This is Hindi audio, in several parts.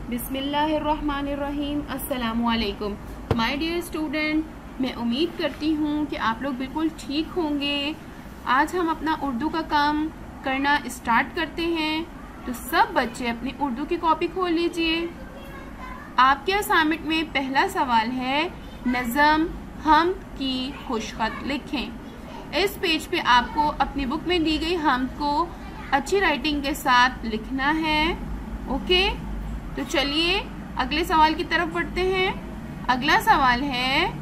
बिस्मिल्लाहिर्रहमानिर्रहीम। अस्सलामुअलैकुम माय डियर स्टूडेंट, मैं उम्मीद करती हूँ कि आप लोग बिल्कुल ठीक होंगे। आज हम अपना उर्दू का काम करना स्टार्ट करते हैं। तो सब बच्चे अपनी उर्दू की कॉपी खोल लीजिए। आपके असाइनमेंट में पहला सवाल है, नज़म हम की खुशखत लिखें। इस पेज पे आपको अपनी बुक में दी गई हम को अच्छी राइटिंग के साथ लिखना है। ओके, तो चलिए अगले सवाल की तरफ बढ़ते हैं। अगला सवाल है,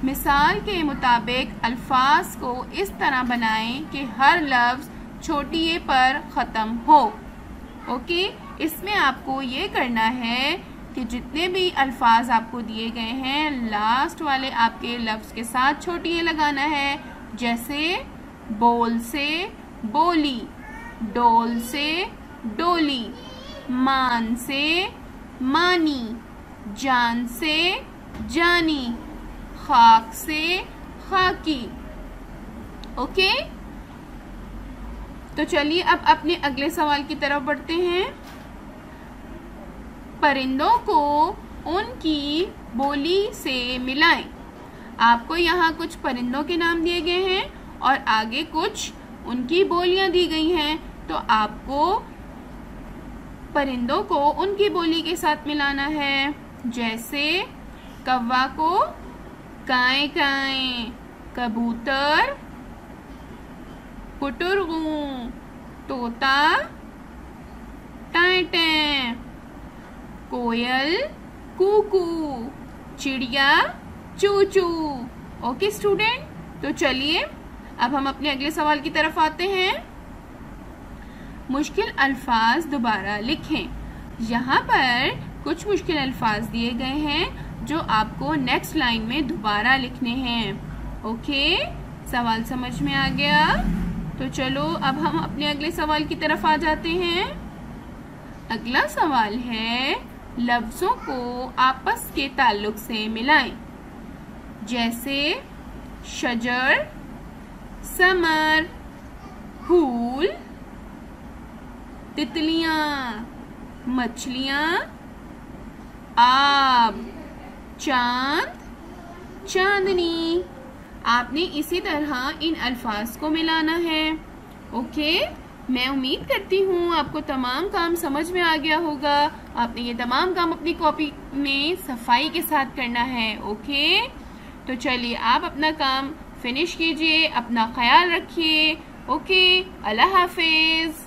मिसाल के मुताबिक अल्फाज को इस तरह बनाएं कि हर लफ्ज छोटी ए पर ख़त्म हो। ओके, इसमें आपको ये करना है कि जितने भी अल्फाज आपको दिए गए हैं लास्ट वाले आपके लफ्ज के साथ छोटी ए लगाना है। जैसे बोल से बोली, डोल से डोली, मान से मानी, जान से जानी, खाक से खाकी। ओके, तो चलिए अब अपने अगले सवाल की तरफ बढ़ते हैं। परिंदों को उनकी बोली से मिलाएं। आपको यहाँ कुछ परिंदों के नाम दिए गए हैं और आगे कुछ उनकी बोलियां दी गई हैं। तो आपको परिंदों को उनकी बोली के साथ मिलाना है। जैसे कौवा को काएं काएं, कबूतर कुटुरगू, तोता टाएं टाएं, कोयल कूकू, चिड़िया चू चू। ओके स्टूडेंट, तो चलिए अब हम अपने अगले सवाल की तरफ आते हैं। मुश्किल अल्फाज दोबारा लिखें। यहाँ पर कुछ मुश्किल अल्फाज दिए गए हैं जो आपको नेक्स्ट लाइन में दोबारा लिखने हैं। ओके, सवाल समझ में आ गया? तो चलो अब हम अपने अगले सवाल की तरफ आ जाते हैं। अगला सवाल है, लफ्जों को आपस के ताल्लुक से मिलाएं। जैसे शजर, समर, फूल, तितलियां, मछलियां, आब, चांद, चांदनी। आपने इसी तरह इन अल्फाज को मिलाना है। ओके, मैं उम्मीद करती हूँ आपको तमाम काम समझ में आ गया होगा। आपने ये तमाम काम अपनी कॉपी में सफाई के साथ करना है। ओके, तो चलिए आप अपना काम फिनिश कीजिए। अपना ख्याल रखिए। ओके, अल्लाह हाफिज।